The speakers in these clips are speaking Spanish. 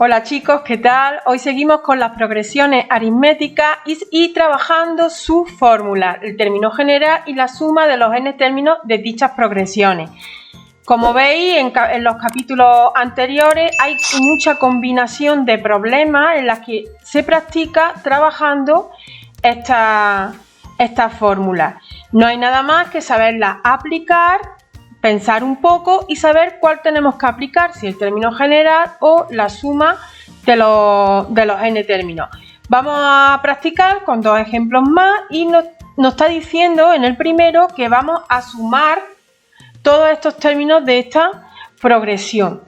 Hola chicos, ¿qué tal? Hoy seguimos con las progresiones aritméticas y trabajando su fórmula, el término general y la suma de los n términos de dichas progresiones. Como veis en los capítulos anteriores hay mucha combinación de problemas en las que se practica trabajando esta fórmula. No hay nada más que saberla aplicar, pensar un poco y saber cuál tenemos que aplicar, si el término general o la suma de los n términos. Vamos a practicar con dos ejemplos más y nos está diciendo en el primero que vamos a sumar todos estos términos de esta progresión.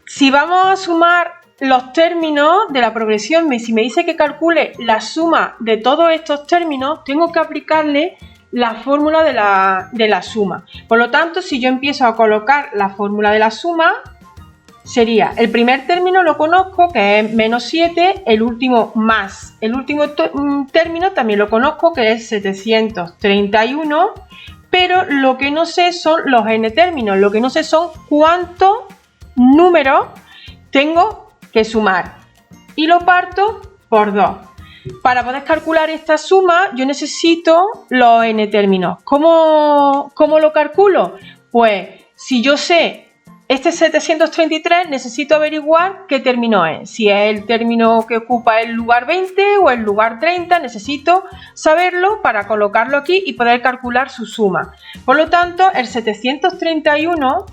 Si vamos a sumar los términos de la progresión, si me dice que calcule la suma de todos estos términos, tengo que aplicarle la fórmula de la suma. Por lo tanto, si yo empiezo a colocar la fórmula de la suma, sería el primer término lo conozco, que es menos 7, el último más. El último término también lo conozco, que es 731, pero lo que no sé son los n términos, lo que no sé son cuántos números tengo que sumar. Y lo parto por 2. Para poder calcular esta suma yo necesito los n términos. ¿Cómo lo calculo? Pues si yo sé este 733 necesito averiguar qué término es. Si es el término que ocupa el lugar 20 o el lugar 30, necesito saberlo para colocarlo aquí y poder calcular su suma. Por lo tanto, el 731,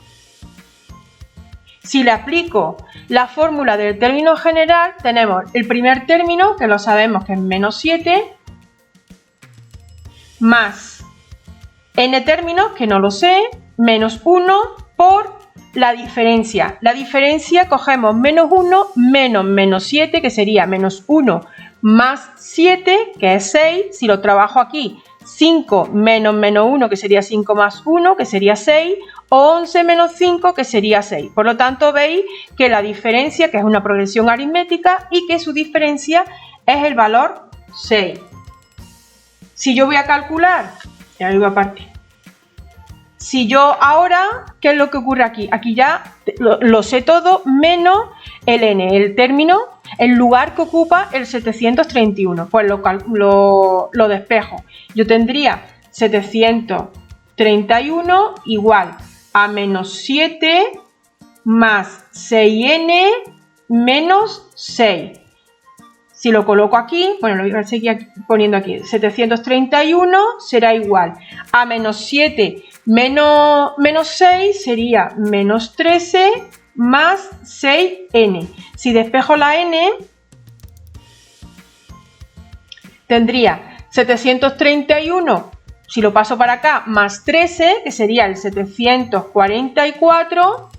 si le aplico la fórmula del término general, tenemos el primer término, que lo sabemos que es menos 7, más n términos, que no lo sé, menos 1 por la diferencia. La diferencia cogemos menos 1 menos 7, que sería menos 1 más 7, que es 6. Si lo trabajo aquí, 5 menos 1, que sería 5 más 1, que sería 6. O 11 menos 5, que sería 6. Por lo tanto, veis que la diferencia, que es una progresión aritmética, y que su diferencia es el valor 6. Si yo voy a calcular, ya lo voy a partir. Si yo ahora, ¿qué es lo que ocurre aquí? Aquí ya lo sé todo, menos el n, el término, el lugar que ocupa el 731. Pues lo despejo. Yo tendría 731 igual a menos 7 más 6n menos 6. Si lo coloco aquí, bueno, lo voy a seguir poniendo aquí, 731 será igual a menos 7 menos 6 sería menos 13 más 6n. Si despejo la n, tendría 731, si lo paso para acá, más 13, que sería el 744,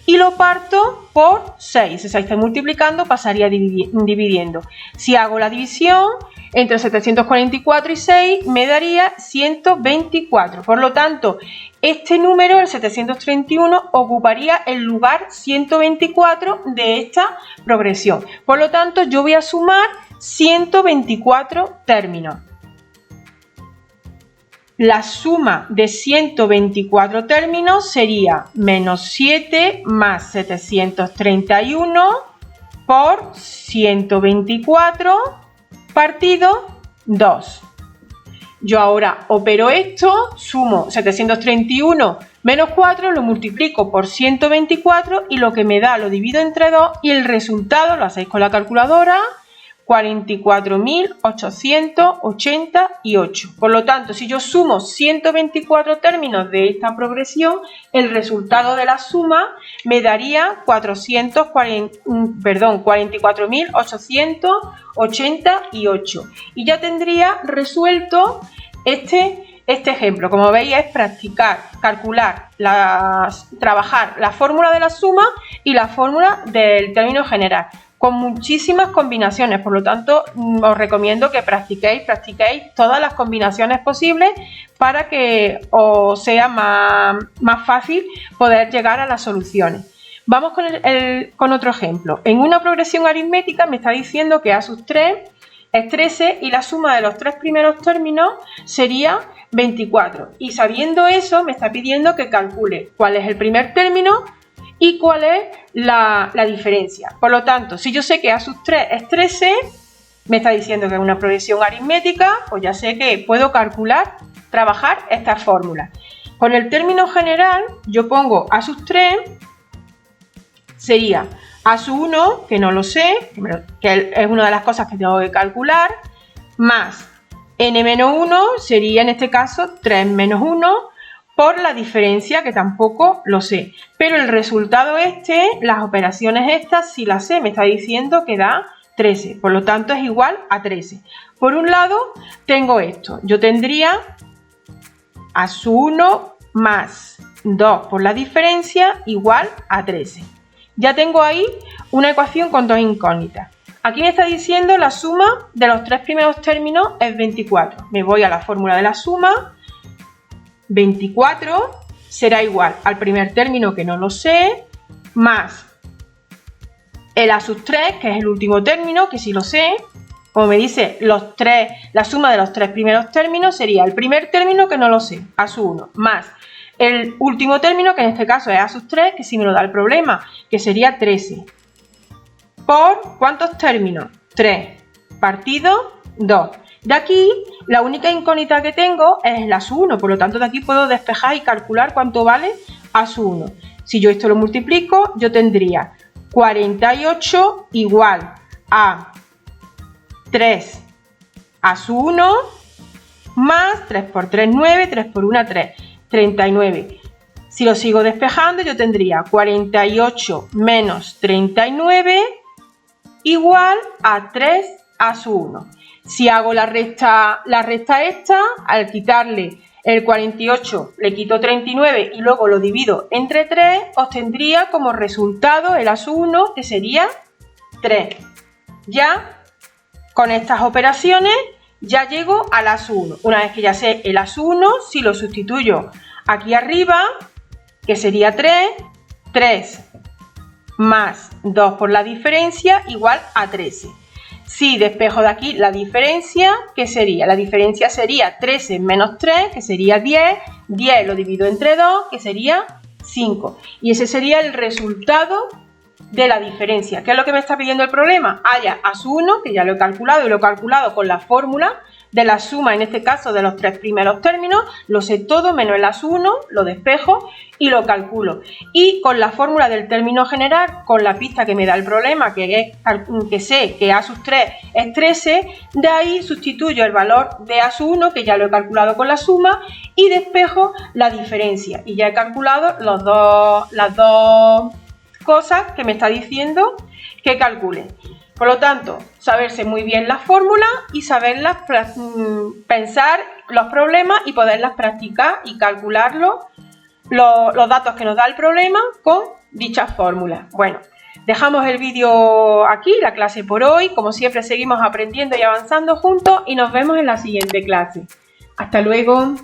y lo parto por 6. Si se está multiplicando, pasaría dividiendo. Si hago la división entre 744 y 6, me daría 124. Por lo tanto, este número, el 731, ocuparía el lugar 124 de esta progresión. Por lo tanto, yo voy a sumar 124 términos. La suma de 124 términos sería menos 7 más 731 por 124 partido 2. Yo ahora opero esto, sumo 731 menos 4, lo multiplico por 124 y lo que me da lo divido entre 2 y el resultado lo hacéis con la calculadora, 44.888. Por lo tanto, si yo sumo 124 términos de esta progresión, el resultado de la suma me daría 44.888. Y ya tendría resuelto este ejemplo. Como veis, es practicar, calcular, trabajar la fórmula de la suma y la fórmula del término general. con muchísimas combinaciones. Por lo tanto, os recomiendo que practiquéis todas las combinaciones posibles para que os sea más fácil poder llegar a las soluciones. Vamos con otro ejemplo. En una progresión aritmética me está diciendo que a sub 3 es 13 y la suma de los tres primeros términos sería 24. Y sabiendo eso, me está pidiendo que calcule cuál es el primer término y cuál es la diferencia. Por lo tanto, si yo sé que a sub 3 es 13, me está diciendo que es una progresión aritmética, pues ya sé que puedo calcular, trabajar esta fórmula. Con el término general, yo pongo a sub 3, sería a sub 1, que no lo sé, que es una de las cosas que tengo que calcular, más n-1, sería en este caso 3 menos 1, por la diferencia, que tampoco lo sé. Pero el resultado las operaciones estas, sí las sé, me está diciendo que da 13, por lo tanto es igual a 13. Por un lado tengo esto, yo tendría a sub 1 más 2 por la diferencia igual a 13. Ya tengo ahí una ecuación con dos incógnitas. Aquí me está diciendo la suma de los tres primeros términos es 24. Me voy a la fórmula de la suma. 24 será igual al primer término, que no lo sé, más el a sub 3, que es el último término, que sí lo sé. Como me dice la suma de los tres primeros términos sería el primer término, que no lo sé, a sub 1, más el último término, que en este caso es a sub 3, que sí me lo da el problema, que sería 13. ¿Por cuántos términos? 3 partido 2. De aquí, la única incógnita que tengo es la sub 1, por lo tanto de aquí puedo despejar y calcular cuánto vale a sub 1. Si yo esto lo multiplico, yo tendría 48 igual a 3 a sub 1 más 3 por 3, 9, 3 por 1, 3, 39. Si lo sigo despejando, yo tendría 48 menos 39 igual a 3 a sub 1. Si hago la resta esta, al quitarle el 48 le quito 39 y luego lo divido entre 3, obtendría como resultado el a sub 1, que sería 3. Ya con estas operaciones ya llego al a sub 1. Una vez que ya sé el a sub 1, si lo sustituyo aquí arriba, que sería 3, 3 más 2 por la diferencia igual a 13. Si despejo de aquí la diferencia, ¿qué sería? La diferencia sería 13 menos 3, que sería 10. 10 lo divido entre 2, que sería 5. Y ese sería el resultado de la diferencia. ¿Qué es lo que me está pidiendo el problema? Haya a sub 1, que ya lo he calculado y lo he calculado con la fórmula de la suma, en este caso de los tres primeros términos. Lo sé todo menos el a sub 1, lo despejo y lo calculo. Y con la fórmula del término general, con la pista que me da el problema, que sé que a sub 3 es 13, de ahí sustituyo el valor de a sub 1, que ya lo he calculado con la suma, y despejo la diferencia. Y ya he calculado las dos cosas que me está diciendo que calcule. Por lo tanto, saberse muy bien las fórmulas y saberlas pensar los problemas y poderlas practicar y calcular los datos que nos da el problema con dichas fórmulas. Bueno, dejamos el vídeo aquí, la clase por hoy. Como siempre, seguimos aprendiendo y avanzando juntos y nos vemos en la siguiente clase. Hasta luego.